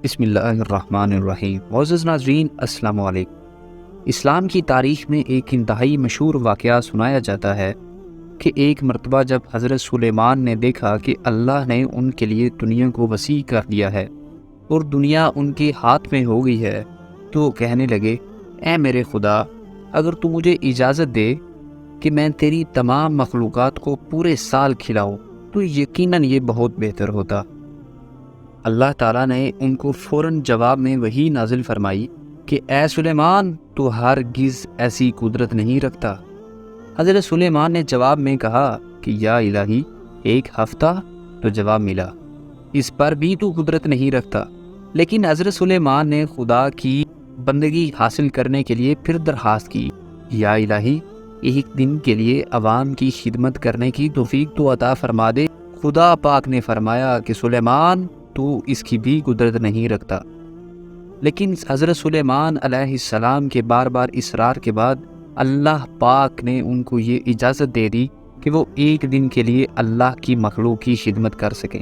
بسم اللہ الرحمن الرحیم۔ معزز ناظرین، السلام علیکم۔ اسلام کی تاریخ میں ایک انتہائی مشہور واقعہ سنایا جاتا ہے کہ ایک مرتبہ جب حضرت سلیمان نے دیکھا کہ اللہ نے ان کے لیے دنیا کو وسیع کر دیا ہے اور دنیا ان کے ہاتھ میں ہو گئی ہے، تو کہنے لگے، اے میرے خدا، اگر تو مجھے اجازت دے کہ میں تیری تمام مخلوقات کو پورے سال کھلاؤں تو یقیناً یہ بہت بہتر ہوتا۔ اللہ تعالیٰ نے ان کو فوراً جواب میں وحی نازل فرمائی کہ اے سلیمان، تو ہرگز ایسی قدرت نہیں رکھتا۔ حضرت سلیمان نے جواب میں کہا کہ یا الہی، ایک ہفتہ؟ تو جواب ملا، اس پر بھی تو قدرت نہیں رکھتا۔ لیکن حضرت سلیمان نے خدا کی بندگی حاصل کرنے کے لیے پھر درخواست کی، یا الہی، ایک دن کے لیے عوام کی خدمت کرنے کی توفیق تو عطا فرما دے۔ خدا پاک نے فرمایا کہ سلیمان، تو اس کی بھی قدرت نہیں رکھتا۔ لیکن حضرت سلیمان علیہ السلام کے بار بار اصرار کے بعد اللہ پاک نے ان کو یہ اجازت دے دی کہ وہ ایک دن کے لیے اللہ کی مخلوق کی خدمت کر سکیں۔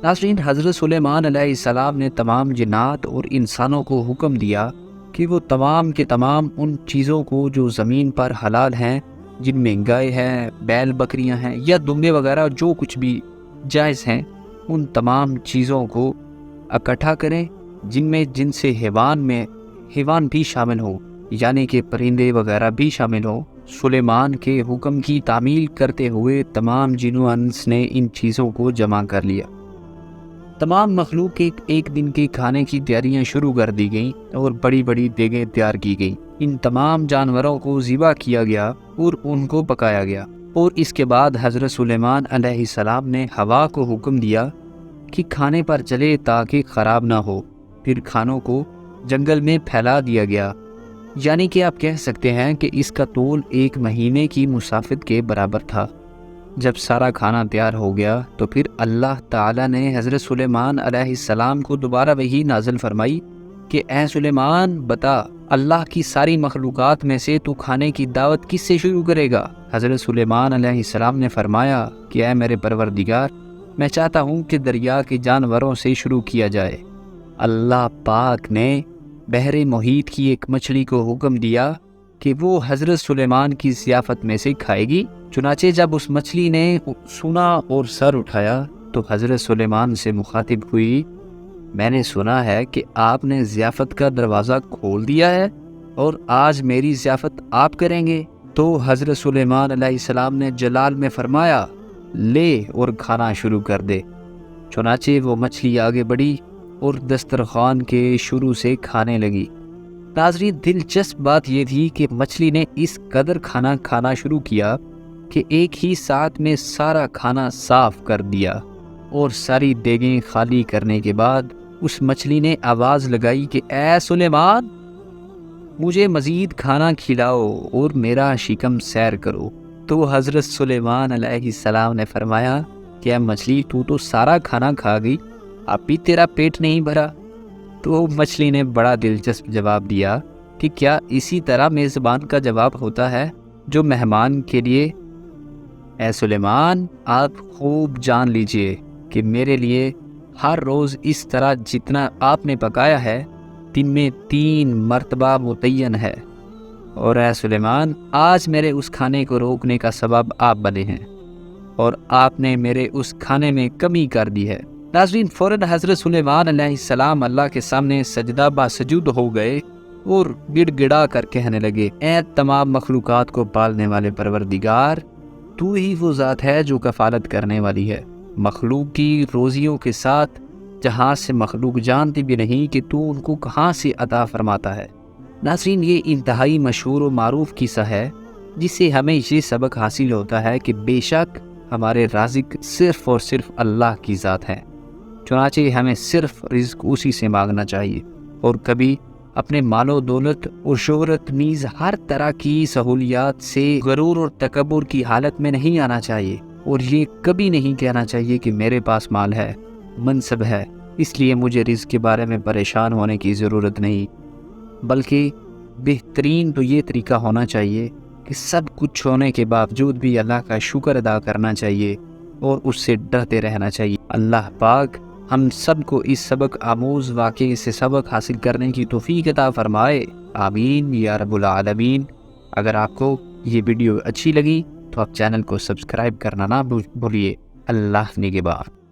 ناظرین، حضرت سلیمان علیہ السلام نے تمام جنات اور انسانوں کو حکم دیا کہ وہ تمام کے تمام ان چیزوں کو جو زمین پر حلال ہیں، جن میں گائے ہیں، بیل بکریاں ہیں یا دمبے وغیرہ جو کچھ بھی جائز ہیں، ان تمام چیزوں کو اکٹھا کریں، جن سے حیوان بھی شامل ہو، یعنی کہ پرندے وغیرہ بھی شامل ہو۔ سلیمان کے حکم کی تعمیل کرتے ہوئے تمام جن و انس نے ان چیزوں کو جمع کر لیا۔ تمام مخلوق کے ایک دن کے کھانے کی تیاریاں شروع کر دی گئیں اور بڑی بڑی دیگیں تیار کی گئیں۔ ان تمام جانوروں کو ذبح کیا گیا اور ان کو پکایا گیا، اور اس کے بعد حضرت سلیمان علیہ السلام نے ہوا کو حکم دیا کہ کھانے پر چلے تاکہ خراب نہ ہو۔ پھر کھانوں کو جنگل میں پھیلا دیا گیا، یعنی کہ آپ کہہ سکتے ہیں کہ اس کا طول 1 مہینے کی مسافت کے برابر تھا۔ جب سارا کھانا تیار ہو گیا تو پھر اللہ تعالیٰ نے حضرت سلیمان علیہ السلام کو دوبارہ وحی نازل فرمائی کہ اے سلیمان، بتا، اللہ کی ساری مخلوقات میں سے تو کھانے کی دعوت کس سے شروع کرے گا؟ حضرت سلیمان علیہ السلام نے فرمایا کہ اے میرے پروردگار، میں چاہتا ہوں کہ دریا کے جانوروں سے شروع کیا جائے۔ اللہ پاک نے بحر محیط کی ایک مچھلی کو حکم دیا کہ وہ حضرت سلیمان کی ضیافت میں سے کھائے گی۔ چنانچہ جب اس مچھلی نے سنا اور سر اٹھایا تو حضرت سلیمان سے مخاطب ہوئی، میں نے سنا ہے کہ آپ نے ضیافت کا دروازہ کھول دیا ہے اور آج میری ضیافت آپ کریں گے۔ تو حضرت سلیمان علیہ السلام نے جلال میں فرمایا، لے اور کھانا شروع کر دے۔ چنانچہ وہ مچھلی آگے بڑھی اور دسترخوان کے شروع سے کھانے لگی۔ ناظرین، دلچسپ بات یہ تھی کہ مچھلی نے اس قدر کھانا شروع کیا کہ ایک ہی ساتھ میں سارا کھانا صاف کر دیا، اور ساری دیگیں خالی کرنے کے بعد اس مچھلی نے آواز لگائی کہ اے سلیمان، مجھے مزید کھانا کھلاؤ اور میرا شکم سیر کرو۔ تو حضرت سلیمان علیہ السلام نے فرمایا کہ اے مچھلی، تو سارا کھانا کھا گئی، اب بھی تیرا پیٹ نہیں بھرا؟ تو مچھلی نے بڑا دلچسپ جواب دیا کہ کیا اسی طرح میزبان کا جواب ہوتا ہے جو مہمان کے لیے؟ اے سلیمان، آپ خوب جان لیجئے کہ میرے لیے ہر روز اس طرح جتنا آپ نے پکایا ہے، دن میں 3 مرتبہ متعین ہے، اور اے سلیمان، آج میرے اس کھانے کو روکنے کا سبب آپ بنے ہیں اور آپ نے میرے اس کھانے میں کمی کر دی ہے۔ ناظرین، فوراً حضرت سلیمان علیہ السلام اللہ کے سامنے سجدہ باسجود ہو گئے اور گڑ گڑا کر کہنے لگے، اے تمام مخلوقات کو پالنے والے پروردگار، تو ہی وہ ذات ہے جو کفالت کرنے والی ہے مخلوق کی روزیوں کے ساتھ، جہاں سے مخلوق جانتی بھی نہیں کہ تو ان کو کہاں سے عطا فرماتا ہے۔ ناظرین، یہ انتہائی مشہور و معروف قصہ ہے جس سے ہمیں یہ سبق حاصل ہوتا ہے کہ بے شک ہمارے رازق صرف اور صرف اللہ کی ذات ہے۔ چنانچہ ہمیں صرف رزق اسی سے مانگنا چاہیے، اور کبھی اپنے مال و دولت اور شہرت نیز ہر طرح کی سہولیات سے غرور اور تکبر کی حالت میں نہیں آنا چاہیے، اور یہ کبھی نہیں کہنا چاہیے کہ میرے پاس مال ہے، منصب ہے، اس لیے مجھے رزق کے بارے میں پریشان ہونے کی ضرورت نہیں، بلکہ بہترین تو یہ طریقہ ہونا چاہیے کہ سب کچھ ہونے کے باوجود بھی اللہ کا شکر ادا کرنا چاہیے اور اس سے ڈرتے رہنا چاہیے۔ اللہ پاک ہم سب کو اس سبق آموز واقعے سے سبق حاصل کرنے کی توفیق عطا فرمائے، آمین یا رب العالمین۔ اگر آپ کو یہ ویڈیو اچھی لگی تو آپ چینل کو سبسکرائب کرنا نہ بھولیے۔ اللہ نگہبان۔